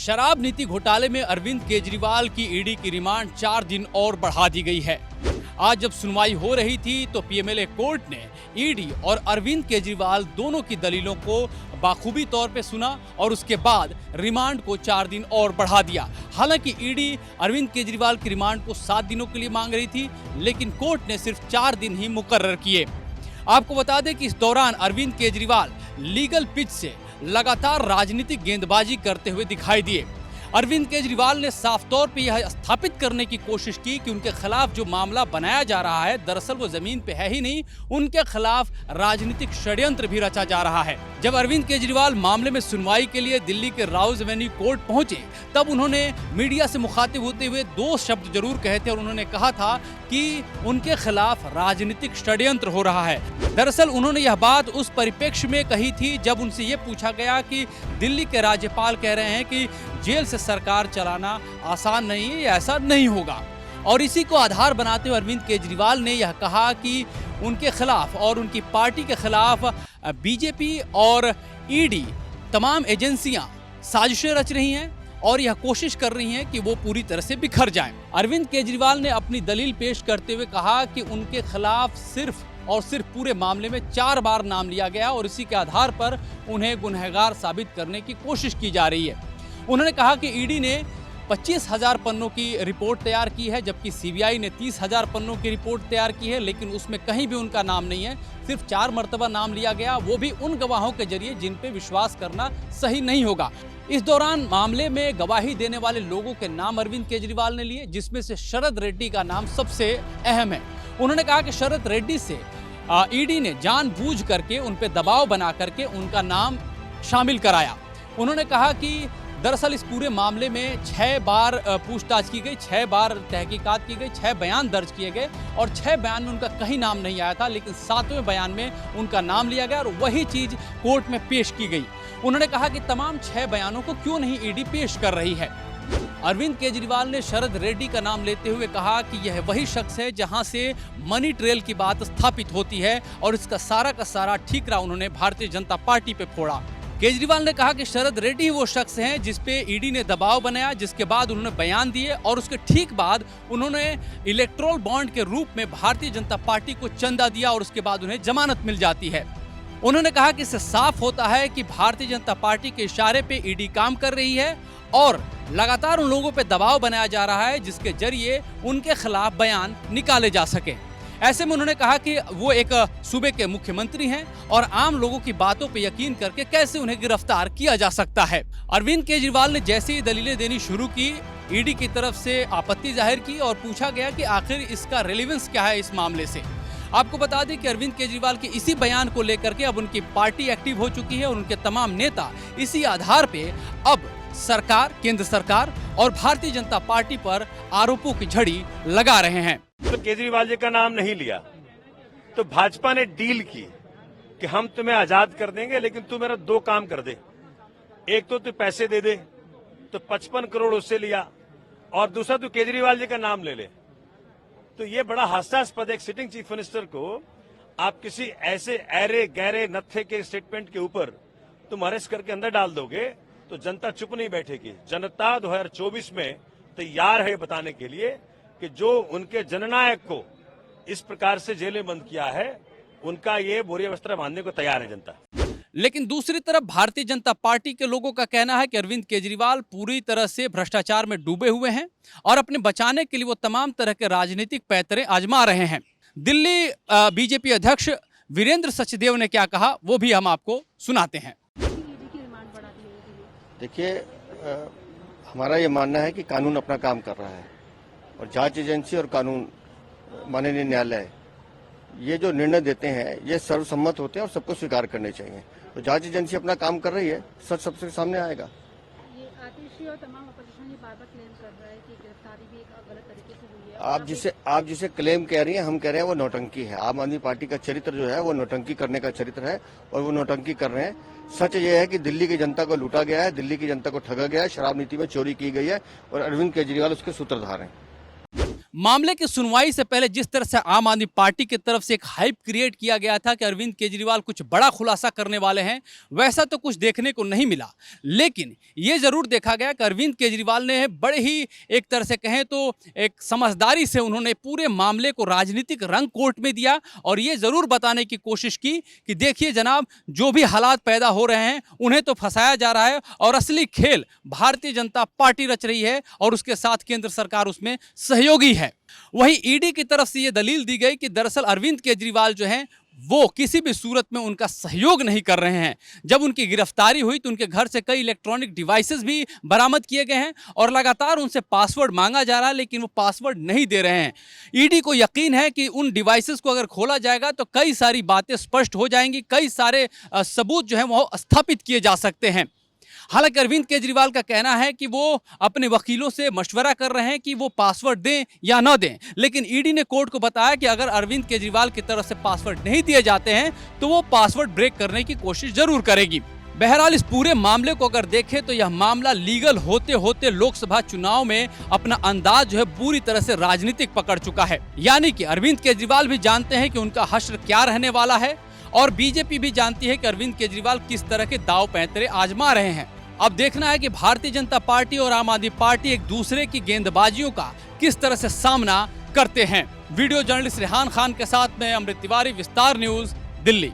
शराब नीति घोटाले में अरविंद केजरीवाल की ईडी की रिमांड 4 दिन और बढ़ा दी गई है। आज जब सुनवाई हो रही थी तो पीएमएलए कोर्ट ने ईडी और अरविंद केजरीवाल दोनों की दलीलों को बाखूबी तौर पे सुना और उसके बाद रिमांड को 4 दिन और बढ़ा दिया। हालांकि ईडी अरविंद केजरीवाल की रिमांड को 7 दिनों के लिए मांग रही थी, लेकिन कोर्ट ने सिर्फ 4 दिन ही मुकर्रर किए। आपको बता दें कि इस दौरान अरविंद केजरीवाल लीगल पिच से लगातार राजनीतिक गेंदबाजी करते हुए दिखाई दिए। अरविंद केजरीवाल ने साफ तौर पे यह स्थापित करने की कोशिश की कि उनके खिलाफ जो मामला बनाया जा रहा है दरअसल वो जमीन पे है ही नहीं, उनके खिलाफ राजनीतिक षड्यंत्र भी रचा जा रहा है। जब अरविंद केजरीवाल मामले में सुनवाई के लिए दिल्ली के राउज एवेन्यू कोर्ट पहुंचे तब उन्होंने मीडिया से मुखातिब होते हुए 2 शब्द जरूर कहे थे और उन्होंने कहा था कि उनके खिलाफ राजनीतिक षड्यंत्र हो रहा है। दरअसल उन्होंने यह बात उस परिप्रेक्ष्य में कही थी जब उनसे यह पूछा गया कि दिल्ली के राज्यपाल कह रहे हैं कि जेल से सरकार चलाना आसान नहीं है, ऐसा नहीं होगा। और इसी को आधार बनाते हुए अरविंद केजरीवाल ने यह कहा कि उनके खिलाफ और उनकी पार्टी के खिलाफ बीजेपी और ईडी तमाम एजेंसियां साजिशें रच रही हैं और यह कोशिश कर रही हैं कि वो पूरी तरह से बिखर जाएं। अरविंद केजरीवाल ने अपनी दलील पेश करते हुए कहा कि उनके खिलाफ सिर्फ और सिर्फ पूरे मामले में 4 बार नाम लिया गया और इसी के आधार पर उन्हें गुनहगार साबित करने की कोशिश की जा रही है। उन्होंने कहा कि ईडी ने 25,000 पन्नों की रिपोर्ट तैयार की है, जबकि सीबीआई ने 30,000 पन्नों की रिपोर्ट तैयार की है, लेकिन उसमें कहीं भी उनका नाम नहीं है। सिर्फ 4 मरतबा नाम लिया गया, वो भी उन गवाहों के जरिए जिन पे विश्वास करना सही नहीं होगा। इस दौरान मामले में गवाही देने वाले लोगों के नाम अरविंद केजरीवाल ने लिए, जिसमें से शरद रेड्डी का नाम सबसे अहम है। उन्होंने कहा कि शरद रेड्डी से ईडी ने जानबूझ करके उन पे दबाव बना करके उनका नाम शामिल कराया। उन्होंने कहा कि दरअसल इस पूरे मामले में 6 बार पूछताछ की गई, 6 बार तहकीकात की गई, 6 बयान दर्ज किए गए और 6 बयान में उनका कहीं नाम नहीं आया था, लेकिन 7वें बयान में उनका नाम लिया गया और वही चीज कोर्ट में पेश की गई। उन्होंने कहा कि तमाम 6 बयानों को क्यों नहीं ईडी पेश कर रही है। अरविंद केजरीवाल ने शरद रेड्डी का नाम लेते हुए कहा कि यह वही शख्स है जहां से मनी ट्रेल की बात स्थापित होती है और इसका सारा का सारा ठीकरा उन्होंने भारतीय जनता पार्टी पे फोड़ा। केजरीवाल ने कहा कि शरद रेड्डी वो शख्स हैं जिस पे ईडी ने दबाव बनाया, जिसके बाद उन्होंने बयान दिए और उसके ठीक बाद उन्होंने इलेक्टोरल बॉन्ड के रूप में भारतीय जनता पार्टी को चंदा दिया और उसके बाद उन्हें जमानत मिल जाती है। उन्होंने कहा कि इससे साफ होता है कि भारतीय जनता पार्टी के इशारे पे ईडी काम कर रही है और लगातार उन लोगों पे दबाव बनाया जा रहा है जिसके जरिए उनके खिलाफ बयान निकाले जा सके। ऐसे में उन्होंने कहा कि वो एक सूबे के मुख्यमंत्री हैं और आम लोगों की बातों पे यकीन करके कैसे उन्हें गिरफ्तार किया जा सकता है। अरविंद केजरीवाल ने जैसे ही दलीलें देनी शुरू की, ईडी की तरफ से आपत्ति जाहिर की और पूछा गया कि आखिर इसका रेलेवेंस क्या है इस मामले से। आपको बता दें कि अरविंद केजरीवाल के इसी बयान को लेकर के अब उनकी पार्टी एक्टिव हो चुकी है और उनके तमाम नेता इसी आधार पे अब सरकार, केंद्र सरकार और भारतीय जनता पार्टी पर आरोपों की झड़ी लगा रहे हैं। तो केजरीवाल जी का नाम नहीं लिया तो भाजपा ने डील की कि हम तुम्हें आजाद कर देंगे, लेकिन तू मेरा 2 काम कर दे। एक तो तू पैसे दे दे, तो 55 करोड़ उससे लिया, और दूसरा तू केजरीवाल जी का नाम ले ले। तो ये बड़ा हास्यास्पद, एक सिटिंग चीफ मिनिस्टर को आप किसी ऐसे ऐरे गहरे नत्थे के स्टेटमेंट के ऊपर तुम अरेस्ट करके अंदर डाल दोगे तो जनता चुप नहीं बैठेगी। जनता 2024 में तैयार है बताने के लिए कि जो उनके जननायक को इस प्रकार से जेलें बंद किया है, उनका ये बोरिया वस्त्र बांधने को तैयार है जनता। लेकिन दूसरी तरफ भारतीय जनता पार्टी के लोगों का कहना है कि अरविंद केजरीवाल पूरी तरह से भ्रष्टाचार में डूबे हुए हैं और अपने बचाने के लिए वो तमाम तरह के राजनीतिक पैंतरे आजमा रहे हैं। दिल्ली बीजेपी अध्यक्ष वीरेंद्र सचदेव ने क्या कहा वो भी हम आपको सुनाते हैं। देखिए, हमारा ये मानना है कि कानून अपना काम कर रहा है और जांच एजेंसी और कानून माननीय न्यायालय ये जो निर्णय देते हैं ये सर्वसम्मत होते हैं और सबको स्वीकार करने चाहिए। तो जांच एजेंसी अपना काम कर रही है, सच सबसे सामने आएगा। ये आतिशी और तमाम अपोजिशन ये बार-बार क्लेम कर रहा है कि गिरफ्तारी भी एक गलत तरीके से हुई है। आप जिसे क्लेम कह रही हैं, हम कह रहे हैं वो नौटंकी है। आम आदमी पार्टी का चरित्र जो है वो नौटंकी करने का चरित्र है और वो नौटंकी कर रहे हैं। सच ये है कि दिल्ली की जनता को लूटा गया है, दिल्ली की जनता को ठगा गया है, शराब नीति में चोरी की गई है और अरविंद केजरीवाल उसके सूत्रधार हैं। मामले की सुनवाई से पहले जिस तरह से आम आदमी पार्टी की तरफ से एक हाइप क्रिएट किया गया था कि अरविंद केजरीवाल कुछ बड़ा खुलासा करने वाले हैं, वैसा तो कुछ देखने को नहीं मिला। लेकिन ये जरूर देखा गया कि अरविंद केजरीवाल ने बड़े ही एक तरह से कहें तो एक समझदारी से उन्होंने पूरे मामले को राजनीतिक रंग कोर्ट में दिया और ये जरूर बताने की कोशिश की कि देखिए जनाब, जो भी हालात पैदा हो रहे हैं उन्हें तो फंसाया जा रहा है और असली खेल भारतीय जनता पार्टी रच रही है और उसके साथ केंद्र सरकार उसमें सहयोगी है। वहीं ईडी की तरफ से यह दलील दी गई कि दरअसल अरविंद केजरीवाल जो हैं वो किसी भी सूरत में उनका सहयोग नहीं कर रहे हैं। जब उनकी गिरफ्तारी हुई तो उनके घर से कई इलेक्ट्रॉनिक डिवाइसेस भी बरामद किए गए हैं और लगातार उनसे पासवर्ड मांगा जा रहा है, लेकिन वो पासवर्ड नहीं दे रहे हैं। ईडी को यकीन है कि उन डिवाइसेस को अगर खोला जाएगा तो कई सारी बातें स्पष्ट हो जाएंगी, कई सारे सबूत जो है वो स्थापित किए जा सकते हैं। हालांकि अरविंद केजरीवाल का कहना है कि वो अपने वकीलों से मशवरा कर रहे हैं कि वो पासवर्ड दें या न दें, लेकिन ईडी ने कोर्ट को बताया कि अगर अरविंद केजरीवाल की तरफ से पासवर्ड नहीं दिए जाते हैं तो वो पासवर्ड ब्रेक करने की कोशिश जरूर करेगी। बहरहाल इस पूरे मामले को अगर देखें तो यह मामला लीगल होते होते लोकसभा चुनाव में अपना अंदाज जो है पूरी तरह से राजनीतिक पकड़ चुका है। यानी कि अरविंद केजरीवाल भी जानते हैं कि उनका हश्र क्या रहने वाला है और बीजेपी भी जानती है कि अरविंद केजरीवाल किस तरह के दांव पैंतरे आजमा रहे हैं। अब देखना है कि भारतीय जनता पार्टी और आम आदमी पार्टी एक दूसरे की गेंदबाजियों का किस तरह से सामना करते हैं। वीडियो जर्नलिस्ट रेहान खान के साथ में अमृत तिवारी, विस्तार न्यूज, दिल्ली।